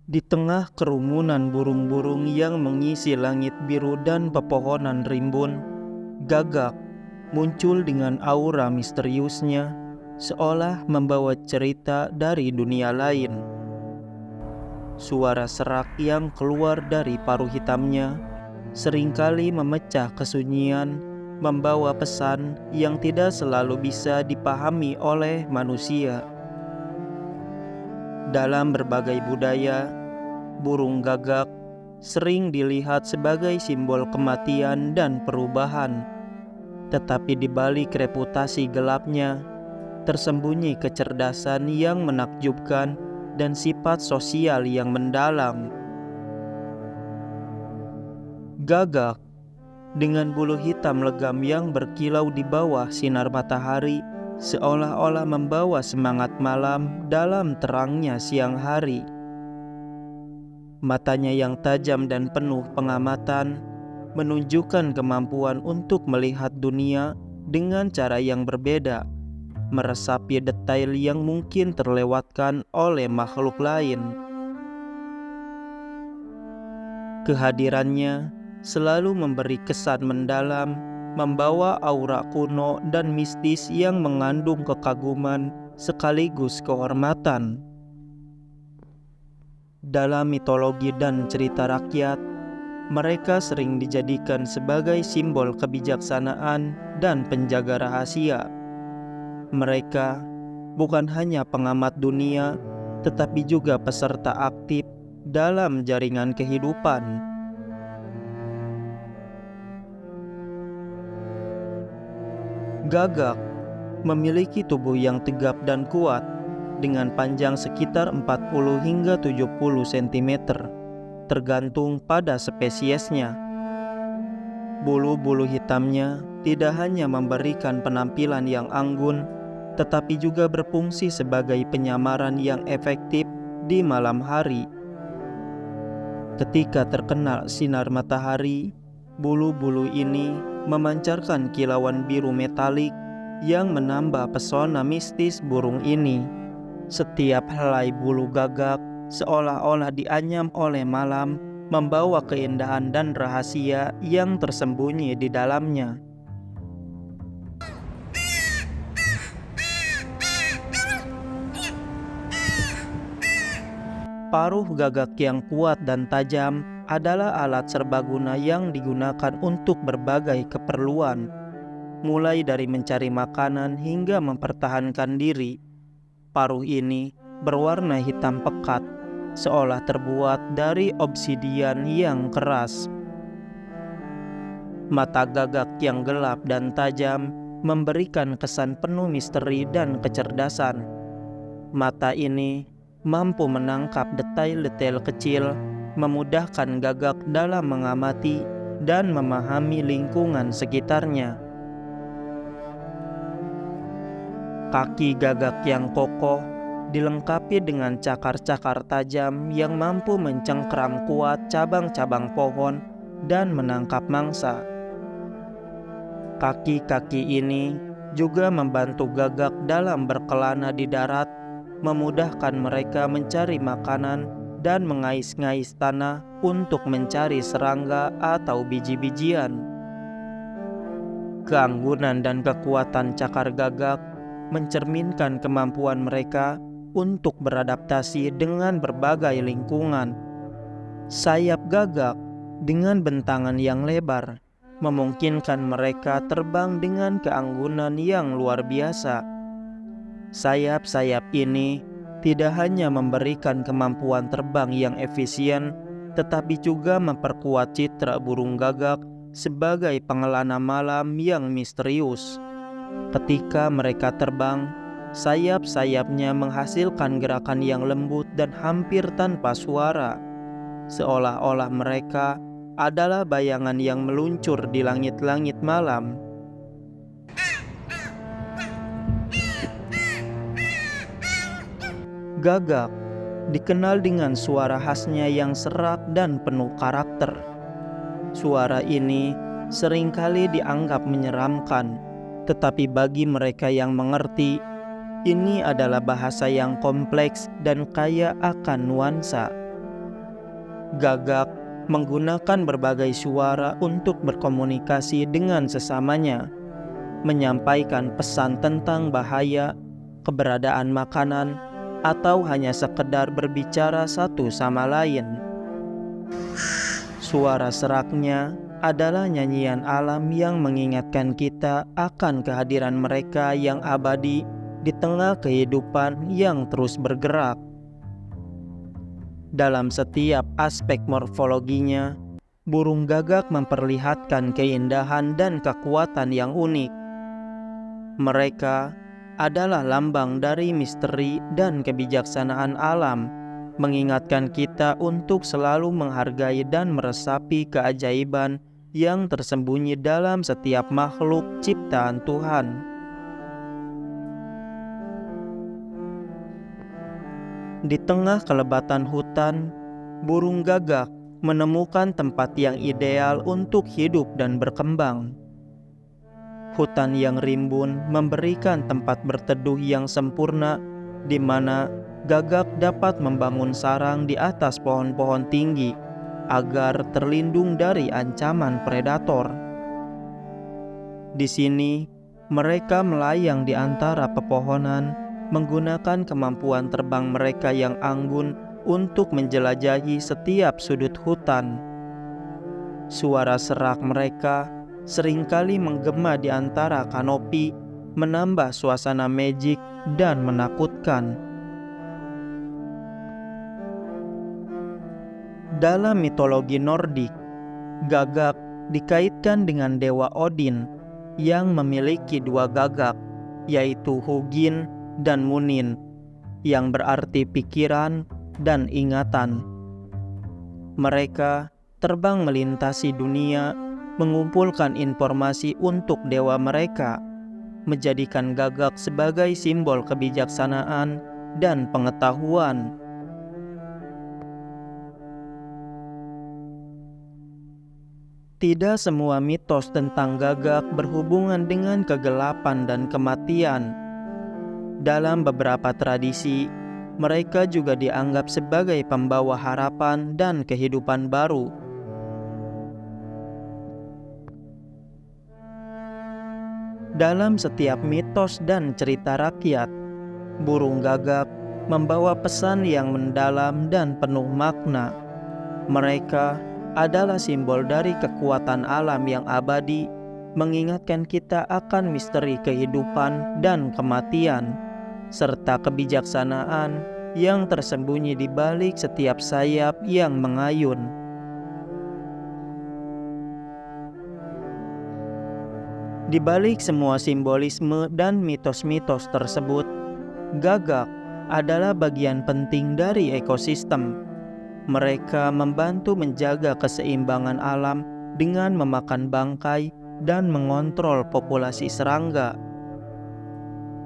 Di tengah kerumunan burung-burung yang mengisi langit biru dan pepohonan rimbun, Gagak muncul dengan aura misteriusnya, seolah membawa cerita dari dunia lain. Suara serak yang keluar dari paruh hitamnya seringkali memecah kesunyian, membawa pesan yang tidak selalu bisa dipahami oleh manusia. Dalam berbagai budaya, burung gagak sering dilihat sebagai simbol kematian dan perubahan. Tetapi di balik reputasi gelapnya, tersembunyi kecerdasan yang menakjubkan dan sifat sosial yang mendalam. Gagak, dengan bulu hitam legam yang berkilau di bawah sinar matahari, seolah-olah membawa semangat malam dalam terangnya siang hari. Matanya yang tajam dan penuh pengamatan menunjukkan kemampuan untuk melihat dunia dengan cara yang berbeda, meresapi detail yang mungkin terlewatkan oleh makhluk lain. Kehadirannya selalu memberi kesan mendalam, membawa aura kuno dan mistis yang mengandung kekaguman sekaligus kehormatan. Dalam mitologi dan cerita rakyat, mereka sering dijadikan sebagai simbol kebijaksanaan dan penjaga rahasia. Mereka bukan hanya pengamat dunia, tetapi juga peserta aktif dalam jaringan kehidupan. Gagak memiliki tubuh yang tegap dan kuat, dengan panjang sekitar 40 hingga 70 cm, tergantung pada spesiesnya. Bulu-bulu hitamnya tidak hanya memberikan penampilan yang anggun, tetapi juga berfungsi sebagai penyamaran yang efektif di malam hari. Ketika terkena sinar matahari, bulu-bulu ini memancarkan kilauan biru metalik yang menambah pesona mistis burung ini. Setiap helai bulu gagak seolah-olah dianyam oleh malam, membawa keindahan dan rahasia yang tersembunyi di dalamnya. Paruh gagak yang kuat dan tajam adalah alat serbaguna yang digunakan untuk berbagai keperluan, mulai dari mencari makanan hingga mempertahankan diri. Paruh ini berwarna hitam pekat, seolah terbuat dari obsidian yang keras. Mata gagak yang gelap dan tajam memberikan kesan penuh misteri dan kecerdasan. Mata ini mampu menangkap detail-detail kecil, memudahkan gagak dalam mengamati dan memahami lingkungan sekitarnya. Kaki gagak yang kokoh dilengkapi dengan cakar-cakar tajam yang mampu mencengkram kuat cabang-cabang pohon dan menangkap mangsa. Kaki-kaki ini juga membantu gagak dalam berkelana di darat, memudahkan mereka mencari makanan dan mengais-ngais tanah untuk mencari serangga atau biji-bijian. Keanggunan dan kekuatan cakar gagak mencerminkan kemampuan mereka untuk beradaptasi dengan berbagai lingkungan. Sayap gagak dengan bentangan yang lebar memungkinkan mereka terbang dengan keanggunan yang luar biasa. Sayap-sayap ini tidak hanya memberikan kemampuan terbang yang efisien, tetapi juga memperkuat citra burung gagak sebagai pengelana malam yang misterius. Ketika mereka terbang, sayap-sayapnya menghasilkan gerakan yang lembut dan hampir tanpa suara, seolah-olah mereka adalah bayangan yang meluncur di langit-langit malam. Gagak dikenal dengan suara khasnya yang serak dan penuh karakter. Suara ini seringkali dianggap menyeramkan, tetapi bagi mereka yang mengerti, ini adalah bahasa yang kompleks dan kaya akan nuansa. Gagak menggunakan berbagai suara untuk berkomunikasi dengan sesamanya, menyampaikan pesan tentang bahaya, keberadaan makanan, atau hanya sekedar berbicara satu sama lain. Suara seraknya adalah nyanyian alam yang mengingatkan kita akan kehadiran mereka yang abadi di tengah kehidupan yang terus bergerak. Dalam setiap aspek morfologinya, burung gagak memperlihatkan keindahan dan kekuatan yang unik. Mereka adalah lambang dari misteri dan kebijaksanaan alam, mengingatkan kita untuk selalu menghargai dan meresapi keajaiban yang tersembunyi dalam setiap makhluk ciptaan Tuhan. Di tengah kelebatan hutan, burung gagak menemukan tempat yang ideal untuk hidup dan berkembang. Hutan yang rimbun memberikan tempat berteduh yang sempurna, di mana gagak dapat membangun sarang di atas pohon-pohon tinggi agar terlindung dari ancaman predator. Di sini, mereka melayang di antara pepohonan, menggunakan kemampuan terbang mereka yang anggun untuk menjelajahi setiap sudut hutan. Suara serak mereka seringkali menggema di antara kanopi, menambah suasana magik dan menakutkan. Dalam mitologi Nordik, gagak dikaitkan dengan dewa Odin yang memiliki dua gagak, yaitu Hugin dan Munin, yang berarti pikiran dan ingatan. Mereka terbang melintasi dunia, mengumpulkan informasi untuk dewa mereka, menjadikan gagak sebagai simbol kebijaksanaan dan pengetahuan. Tidak semua mitos tentang gagak berhubungan dengan kegelapan dan kematian. Dalam beberapa tradisi, mereka juga dianggap sebagai pembawa harapan dan kehidupan baru. Dalam setiap mitos dan cerita rakyat, burung gagak membawa pesan yang mendalam dan penuh makna. Mereka adalah simbol dari kekuatan alam yang abadi, mengingatkan kita akan misteri kehidupan dan kematian, serta kebijaksanaan yang tersembunyi di balik setiap sayap yang mengayun. Di balik semua simbolisme dan mitos-mitos tersebut, gagak adalah bagian penting dari ekosistem. Mereka membantu menjaga keseimbangan alam dengan memakan bangkai dan mengontrol populasi serangga.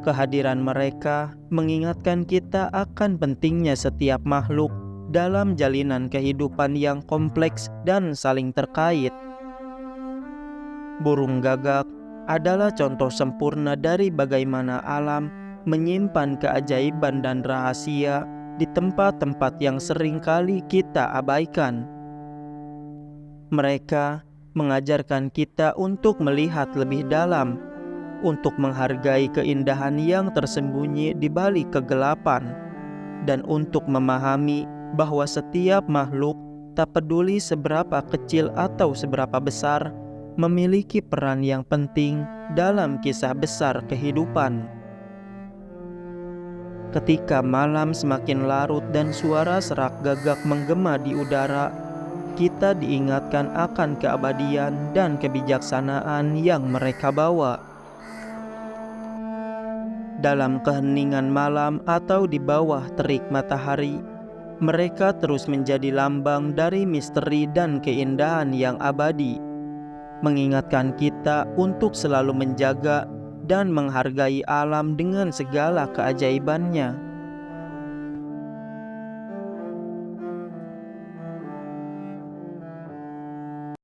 Kehadiran mereka mengingatkan kita akan pentingnya setiap makhluk dalam jalinan kehidupan yang kompleks dan saling terkait. Burung gagak adalah contoh sempurna dari bagaimana alam menyimpan keajaiban dan rahasia di tempat-tempat yang seringkali kita abaikan. Mereka mengajarkan kita untuk melihat lebih dalam, untuk menghargai keindahan yang tersembunyi di balik kegelapan, dan untuk memahami bahwa setiap makhluk, tak peduli seberapa kecil atau seberapa besar, memiliki peran yang penting dalam kisah besar kehidupan. Ketika malam semakin larut dan suara serak gagak menggema di udara, kita diingatkan akan keabadian dan kebijaksanaan yang mereka bawa. Dalam keheningan malam atau di bawah terik matahari, mereka terus menjadi lambang dari misteri dan keindahan yang abadi, mengingatkan kita untuk selalu menjaga dan menghargai alam dengan segala keajaibannya.